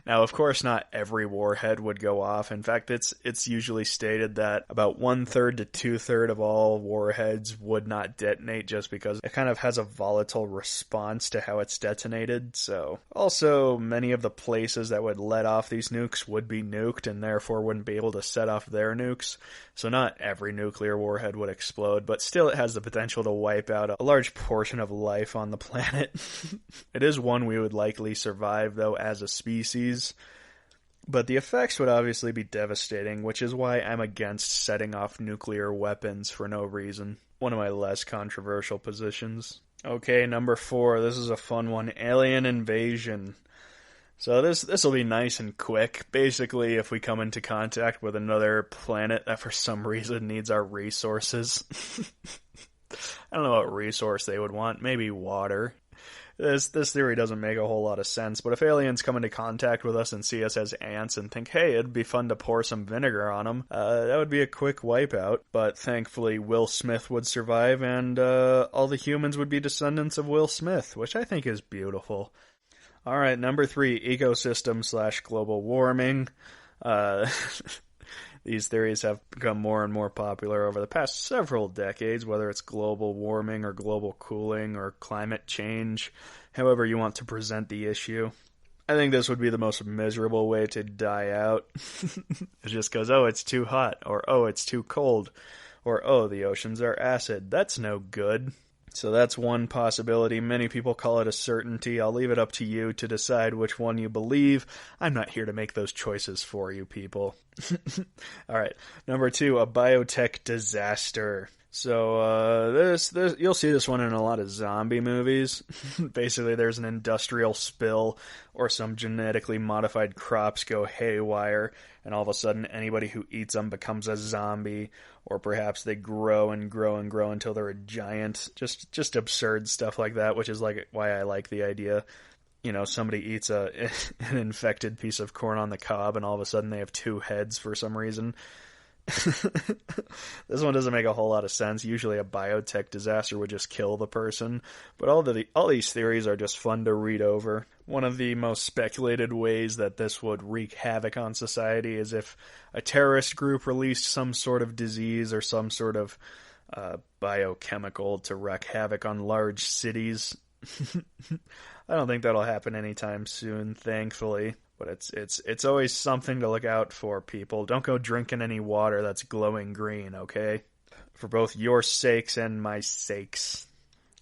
S2: Now, of course, not every warhead would go off. In fact, it's usually stated that about 1/3 to 2/3 of all warheads would not detonate just because it kind of has a volatile response to how it's detonated. So, also, many of the places that would let off these nukes would be nuked and therefore wouldn't be able to set off their nukes. So not every nuclear warhead would explode, but still it has the potential to wipe out a large portion of life on the planet. It is one we would likely survive, though, as a species. But the effects would obviously be devastating, which is why I'm against setting off nuclear weapons for no reason. One of my less controversial positions. Okay, number 4. This is a fun one. Alien invasion. So this will be nice and quick. Basically, if we come into contact with another planet that for some reason needs our resources. I don't know what resource they would want. Maybe water. This theory doesn't make a whole lot of sense, but if aliens come into contact with us and see us as ants and think, hey, it'd be fun to pour some vinegar on them, that would be a quick wipeout. But thankfully, Will Smith would survive, and all the humans would be descendants of Will Smith, which I think is beautiful. Alright, number 3, ecosystem / global warming. These theories have become more and more popular over the past several decades, whether it's global warming or global cooling or climate change, however you want to present the issue. I think this would be the most miserable way to die out. It just goes, oh, it's too hot, or oh, it's too cold, or oh, the oceans are acid. That's no good. So that's one possibility. Many people call it a certainty. I'll leave it up to you to decide which one you believe. I'm not here to make those choices for you people. Alright, number 2, a biotech disaster. So this you'll see this one in a lot of zombie movies. Basically, there's an industrial spill or some genetically modified crops go haywire, and all of a sudden anybody who eats them becomes a zombie, or perhaps they grow and grow and grow until they're a giant. Just absurd stuff like that, which is like why I like the idea. You know, somebody eats an infected piece of corn on the cob, and all of a sudden they have 2 heads for some reason. This one doesn't make a whole lot of sense. Usually a biotech disaster would just kill the person, but all these theories are just fun to read over. One of the most speculated ways that this would wreak havoc on society is if a terrorist group released some sort of disease or some sort of biochemical to wreak havoc on large cities. I don't think that'll happen anytime soon, thankfully. But it's always something to look out for, people. Don't go drinking any water that's glowing green, okay? For both your sakes and my sakes.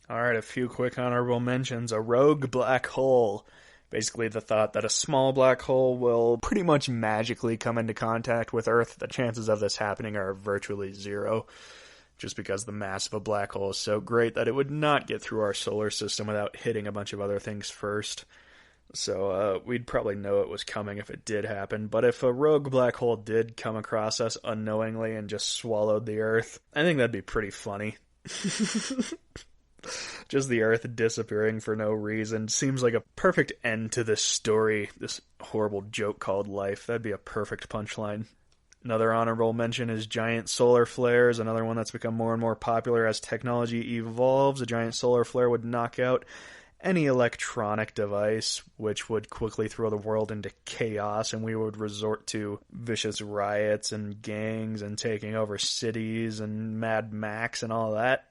S2: Alright, a few quick honorable mentions. A rogue black hole. Basically the thought that a small black hole will pretty much magically come into contact with Earth. The chances of this happening are virtually zero, just because the mass of a black hole is so great that it would not get through our solar system without hitting a bunch of other things first. So we'd probably know it was coming if it did happen. But if a rogue black hole did come across us unknowingly and just swallowed the Earth, I think that'd be pretty funny. Just the Earth disappearing for no reason seems like a perfect end to this story, this horrible joke called life. That'd be a perfect punchline. Another honorable mention is giant solar flares, another one that's become more and more popular as technology evolves. A giant solar flare would knock out any electronic device, which would quickly throw the world into chaos, and we would resort to vicious riots and gangs and taking over cities and Mad Max and all that.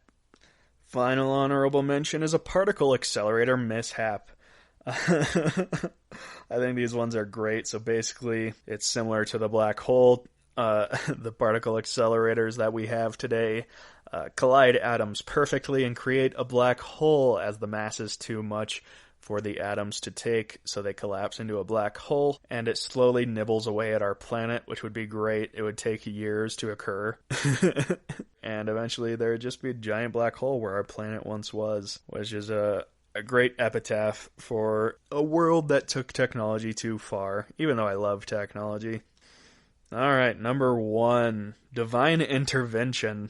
S2: Final honorable mention is a particle accelerator mishap. I think these ones are great. So basically, it's similar to the black hole. The particle accelerators that we have today collide atoms perfectly and create a black hole as the mass is too much for the atoms to take, so they collapse into a black hole, and it slowly nibbles away at our planet, which would be great. It would take years to occur. And eventually there would just be a giant black hole where our planet once was, which is a great epitaph for a world that took technology too far, even though I love technology. Alright, number 1, divine intervention.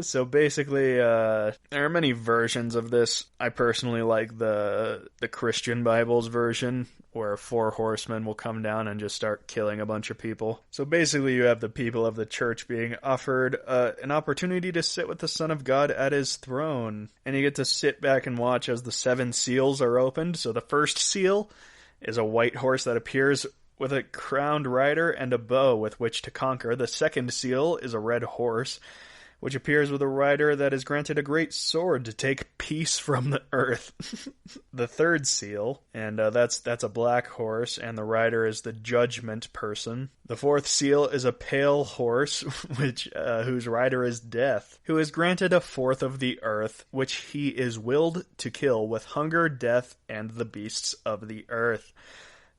S2: So basically, there are many versions of this. I personally like the Christian Bible's version, where 4 horsemen will come down and just start killing a bunch of people. So basically you have the people of the church being offered an opportunity to sit with the Son of God at his throne. And you get to sit back and watch as the 7 seals are opened. So the first seal is a white horse that appears with a crowned rider and a bow with which to conquer. The second seal is a red horse, which appears with a rider that is granted a great sword to take peace from the earth. The third seal, and that's a black horse, and the rider is the judgment person. The fourth seal is a pale horse, whose rider is death, who is granted a fourth of the earth, which he is willed to kill with hunger, death, and the beasts of the earth.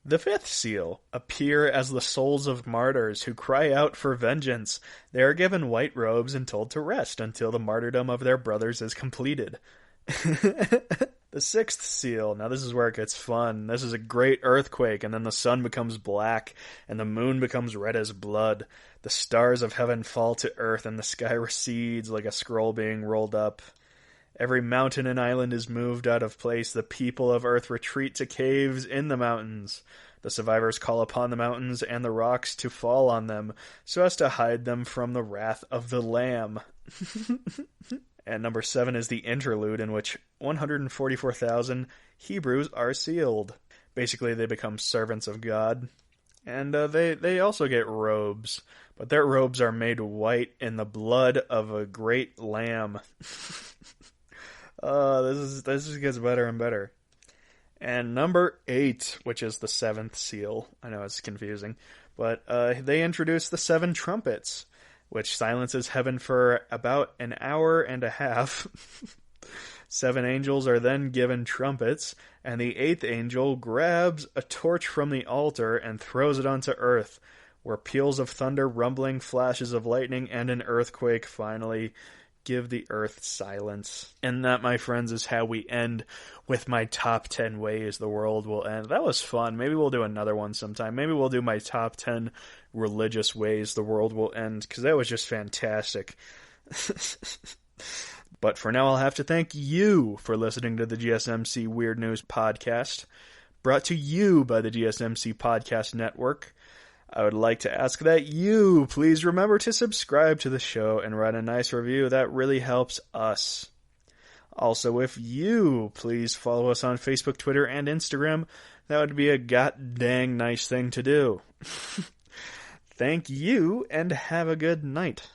S2: The fifth seal appear as the souls of martyrs who cry out for vengeance. They are given white robes and told to rest until the martyrdom of their brothers is completed. The sixth seal, now this is where it gets fun. This is a great earthquake, and then the sun becomes black, and the moon becomes red as blood. The stars of heaven fall to earth, and the sky recedes like a scroll being rolled up. Every mountain and island is moved out of place. The people of earth retreat to caves in the mountains. The survivors call upon the mountains and the rocks to fall on them, so as to hide them from the wrath of the Lamb. And number 7 is the interlude, in which 144,000 Hebrews are sealed. Basically, they become servants of God. And they also get robes, but their robes are made white in the blood of a great lamb. This just gets better and better. And number 8, which is the 7th seal. I know it's confusing, but they introduce the 7 trumpets, which silences heaven for about an hour and a half. 7 angels are then given trumpets, and the 8th angel grabs a torch from the altar and throws it onto earth, where peals of thunder, rumbling, flashes of lightning, and an earthquake finally give the earth silence. And that, my friends, is how we end with my top 10 ways the world will end. That was fun. Maybe we'll do another one sometime. Maybe we'll do my top 10 religious ways the world will end, because that was just fantastic. But for now, I'll have to thank you for listening to the GSMC Weird News Podcast, brought to you by the GSMC Podcast Network. I would like to ask that you please remember to subscribe to the show and write a nice review. That really helps us. Also, if you please follow us on Facebook, Twitter, and Instagram, that would be a god-dang nice thing to do. Thank you, and have a good night.